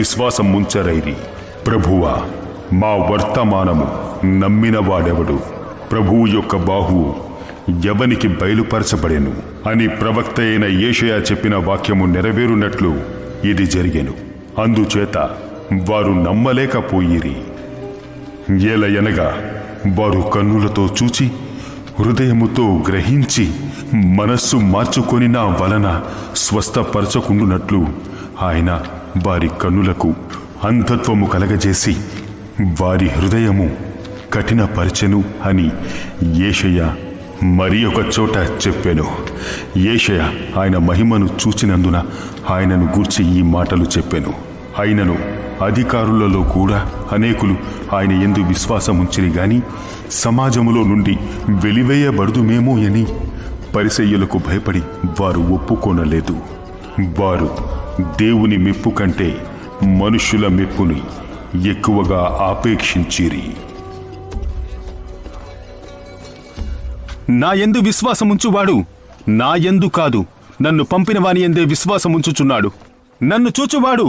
విశ్వాసం ముంచరైరి. ప్రభువా, మా వర్తమానము నమ్మినవాడెవడు? ప్రభువు యొక్క బాహువు ఎవనికి బయలుపరచబడెను అని ప్రవక్త అయిన యేషయా చెప్పిన వాక్యము నెరవేరునట్లు ఇది జరిగెను. అందుచేత వారు నమ్మలేకపోయిరి. ఏలయనగా వారు కన్నులతో చూచి హృదయముతో గ్రహించి మనస్సు మార్చుకొనిన వలన స్వస్థపరచకుండునట్లు ఆయన వారి కన్నులకు అంధత్వము కలగజేసి వారి హృదయము కఠినపరచెను అని యేషయా మరి ఒక చోట చెప్పెను. యేషయా ఆయన మహిమను చూచినందున ఆయనను గూర్చి ఈ మాటలు చెప్పెను. ఆయనను అధికారులలో కూడా అనేకులు ఆయన యందు విశ్వాసముంచిరి గాని సమాజములో నుండి వెలివేయబడుదుమేమో అని పరిసయ్యులకు భయపడి వారు ఒప్పుకొనలేదు. వారు దేవుని మెప్పు కంటే మనుష్యుల మెప్పుని ఎక్కువగా ఆపేక్షించిరి. నా యందు విశ్వాసముంచువాడు నా యందు కాదు, నన్ను పంపిన వాని యందే విశ్వాసముంచుచున్నాడు. నన్ను చూచువాడు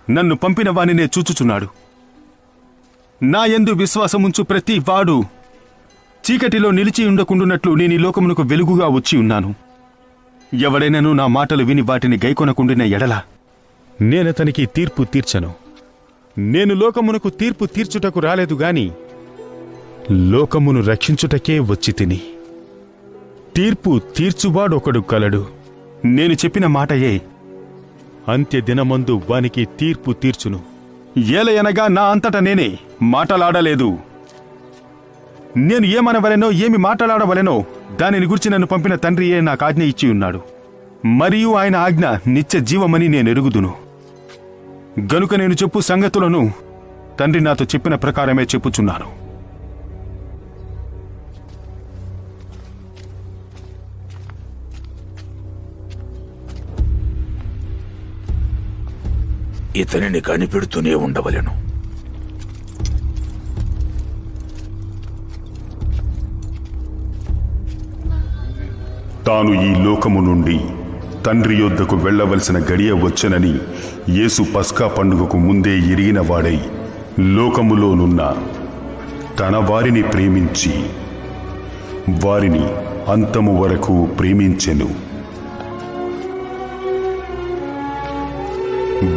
నన్ను పంపిన వానినే చూచుచున్నాడు. నా యందు విశ్వాసముంచు ప్రతి వాడు చీకటిలో నిలిచి ఉండకుండునట్లు నేను ఈ లోకమునకు వెలుగుగా వచ్చి ఉన్నాను. ఎవడైనను నా మాటలు విని వాటిని గైకొనకుండిన ఎడల నేనతనికి తీర్పు తీర్చను. నేను లోకమునకు తీర్పు తీర్చుటకు రాలేదు గాని లోకమును రక్షించుటకే వచ్చి తిని. తీర్పు తీర్చువాడొకడు కలడు. నేను చెప్పిన మాటయే అంత్యదినమందు వానికి తీర్పు తీర్చును. ఏలయనగా నా అంతట నేనే మాటలాడలేదు. నేను ఏమనవలెనో ఏమి మాటలాడవలెనో దానిని గురించి నన్ను పంపిన తండ్రియే నాకు ఆజ్ఞ ఇచ్చి ఉన్నాడు. మరియు ఆయన ఆజ్ఞ నిత్య జీవమని నేనెరుగుదును. గనుక నేను చెప్పు సంగతులను తండ్రి నాతో చెప్పిన ప్రకారమే చెప్పుచున్నాను. ఇతనిని కనిపెడుతూనే ఉండవలెను. తాను ఈ లోకము నుండి తండ్రి యొద్దకు వెళ్లవలసిన గడియ వచ్చెనని యేసు పస్కా పండుగకు ముందే ఎరిగిన వాడై లోకములోనున్న తన వారిని ప్రేమించి వారిని అంతము వరకు ప్రేమించెను.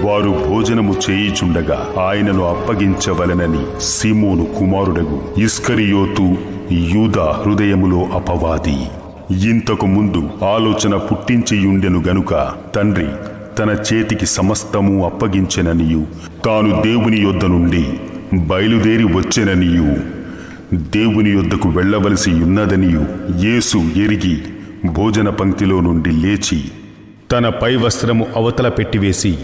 వారు భోజనము చేయిచుండగా ఆయనను అప్పగించవలెనని సీమోను కుమారుడగు ఇస్కరియోతు యూదా హృదయములో అపవాది ఇంతకు ముందు ఆలోచన పుట్టించియుండెను గనుక తండ్రి తన చేతికి సమస్తము అప్పగించెననియు తాను దేవుని యొద్ద నుండి బయలుదేరి వచ్చెననియు దేవుని యొద్దకు వెళ్లవలసి ఉన్నదనియు యేసు ఎరిగి భోజన పంక్తిలో నుండి లేచి తన పై వస్త్రము అవతల పెట్టివేసి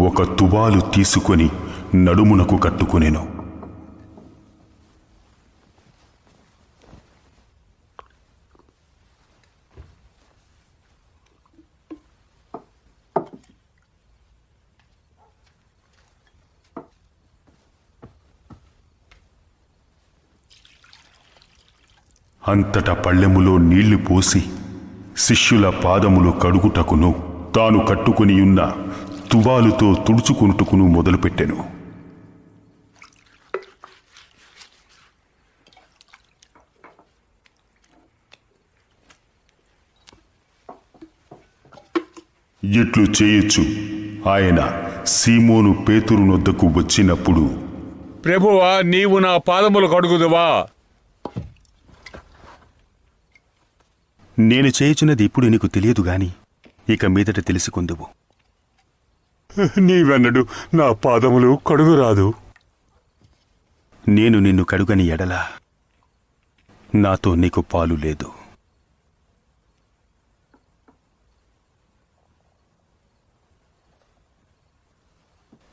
ఒక తువాలు తీసుకొని నడుమునకు కట్టుకొనెను. అంతటా పళ్ళెములో నీళ్లు పోసి శిష్యుల పాదములు కడుగుటకును తాను కట్టుకునియున్న తువాలుతో తుడుచుకుంటుకును మొదలుపెట్టెను. ఇట్లు చేయొచ్చు ఆయన సీమోను పేతురు నొద్దకు వచ్చినప్పుడు, ప్రభువా, నీవు నా పాదములు కడుగుదువా? నేను చేయుచున్నది ఇప్పుడు నీకు తెలియదు గాని ఇక మీదట తెలుసుకుందువు. నీవెన్నడు నా పాదములు కడుగురాదు. నేను నిన్ను కడుగని ఎడల నాతో నీకు పాలు లేదు.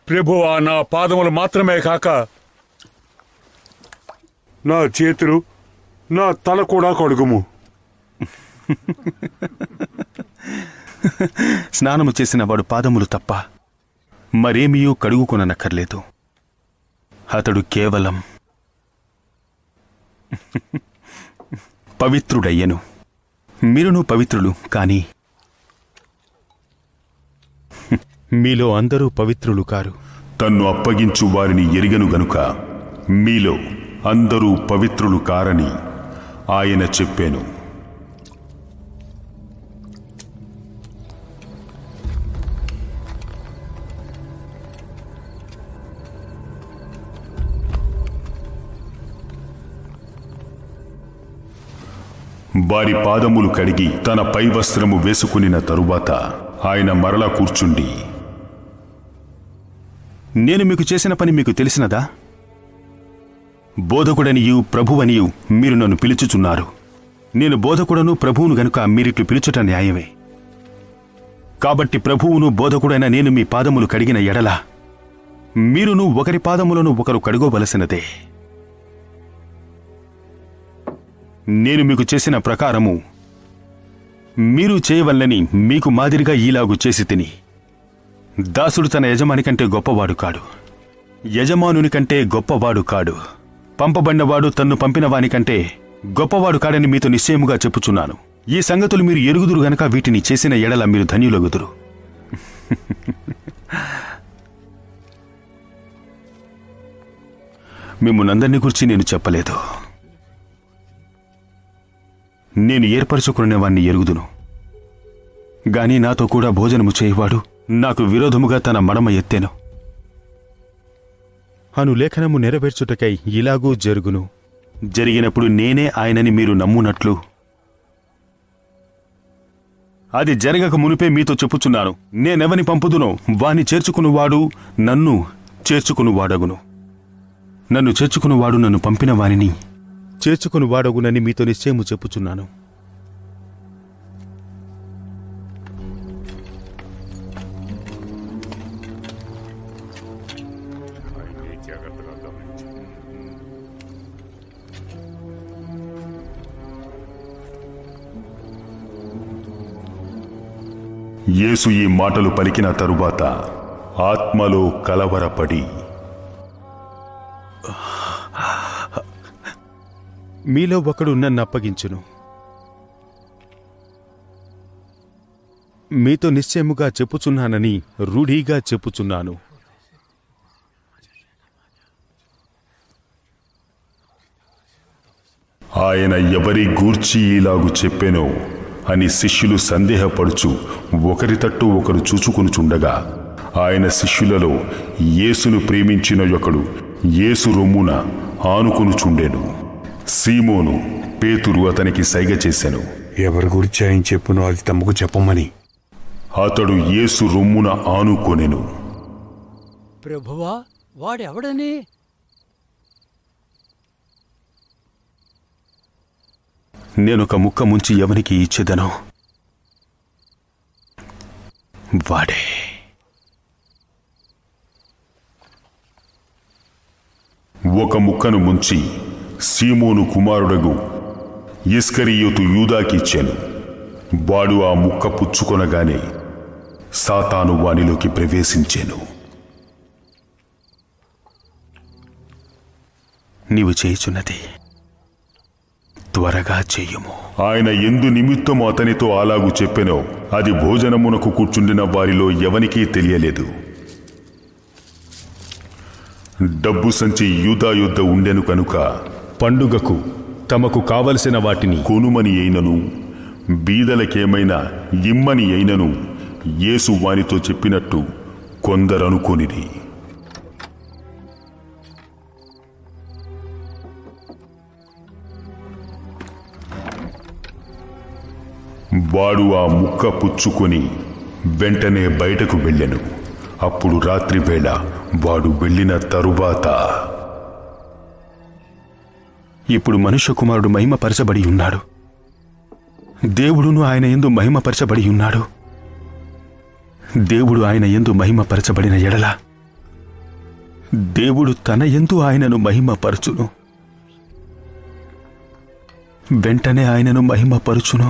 ప్రభువా, నా పాదములు మాత్రమే కాక నా చేతులు, నా తల కూడా కడుగుము. స్నానము చేసిన వాడు పాదములు తప్ప మరేమీయూ కడుగుకొననక్కర్లేదు. అతడు కేవలం పవిత్రుడయ్యను. మీరును పవిత్రులు, కాని మీలో అందరూ పవిత్రులు కారు. తన్ను అప్పగించు వారిని ఎరిగను గనుక మీలో అందరూ పవిత్రులు కారని ఆయన చెప్పాను. వారి పాదములు కడిగి తన పై వస్త్రము వేసుకునిన తరువాత ఆయన మరలా కూర్చుండి, నేను మీకు చేసిన పని మీకు తెలిసినదా? బోధకుడనియు ప్రభువనియు మీరు నన్ను పిలుచుచున్నారు. నేను బోధకుడను ప్రభువును గనుక మీరిట్లు పిలుచుట న్యాయమే. కాబట్టి ప్రభువును బోధకుడైన నేను మీ పాదములు కడిగిన ఎడల మీరును ఒకరి పాదములను ఒకరు కడుగోవలసినదే. నేను మీకు చేసిన ప్రకారము మీరు చేయవల్లని మీకు మాదిరిగా ఈలాగు చేసి తిని. దాసుడు తన యజమాని కంటే గొప్పవాడు కాడు, యజమానుని కంటే గొప్పవాడు కాడు. పంపబడినవాడు తన్ను పంపిన వానికంటే గొప్పవాడు కాడని మీతో నిశ్చయముగా చెప్పుచున్నాను. ఈ సంగతులు మీరు ఎరుగుదురు గనక వీటిని చేసిన ఎడల మీరు ధన్యులగుదురు. మిమ్మునందరినీ గురించి నేను చెప్పలేదు. నేను ఏర్పరచుకునేవాణ్ణి ఎరుగుదును. గాని నాతో కూడా భోజనము చేయవాడు నాకు విరోధముగా తన మడమ ఎత్తెను అను లేఖనము నెరవేర్చుటకై ఇలాగూ జరుగును. జరిగినప్పుడు నేనే ఆయనని మీరు నమ్మునట్లు అది జరగక మునిపే మీతో చెప్పుచున్నాను. నేనెవని పంపుదునో వాని చేర్చుకునివాడు నన్ను చేర్చుకునివాడగును. నన్ను చేర్చుకునివాడు నన్ను పంపిన వానిని చేర్చుకునివాడగునని మీతో నిశ్చయము చెప్పుచున్నాను. యేసు ఈ మాటలు పలికిన తరువాత ఆత్మలో కలవరపడి, మీలో ఒకడు నన్ను అప్పగించును. మీతో నిశ్చయముగా చెప్పుచున్నానని రూఢీగా చెప్పుచున్నాను. ఆయన ఎవరి గూర్చి ఇలాగు చెప్పెనో అని శిష్యులు సందేహపడుచు ఒకరి తట్టు ఒకరు చూచుకొనుచుండగా ఆయన శిష్యులలో యేసును ప్రేమించిన ఒకడు యేసు రొమ్మున ఆనుకొనుచుండెను. సీమోను పేతురు అతనికి సైగ చేసెను. ఎవరి గురించి ఆయన చెప్పునో అది తమకు చెప్పమని. అతడు యేసు రొమ్మున ఆనుకొనెను. ప్రభువా, వాడెవడని? నేనొక ముక్క ముంచి ఎవనికి ఇచ్చేదనో వాడే. ఒక ముక్కను ముంచి సీమోను కుమారుడగు ఇస్కరియోతు యూదాకిచ్చెను. వాడు ఆ ముక్క పుచ్చుకొనగానే సాతాను వానిలోకి ప్రవేశించెను. నీవు చేయుచున్నది త్వరగా చెయ్యుము. ఆయన ఎందు నిమిత్తము అతనితో అలాగు చెప్పెనో అది భోజనమునకు కూర్చుండిన వారిలో ఎవనికీ తెలియలేదు. డబ్బు సంచి యూదా యొద్ద ఉండెను కనుక పండుగకు తమకు కావలసిన వాటిని కొనుమని అయినను బీదలకేమైనా ఇమ్మని అయినను యేసు వానితో చెప్పినట్టు కొందరనుకొనిది. వాడు ఆ ముక్క పుచ్చుకొని వెంటనే బయటకు వెళ్ళెను. అప్పుడు రాత్రివేళ వాడు వెళ్ళిన తరువాత ఇప్పుడు మనుష్య కుమారుడు మహిమపరచబడి ఉన్నాడు. దేవుడును ఆయన యందు మహిమపరచబడి ఉన్నాడు. దేవుడు ఆయన యందు మహిమపరచబడిన ఎడల దేవుడు తన యందు ఆయనను మహిమపరచును. వెంటనే ఆయనను మహిమపరచును.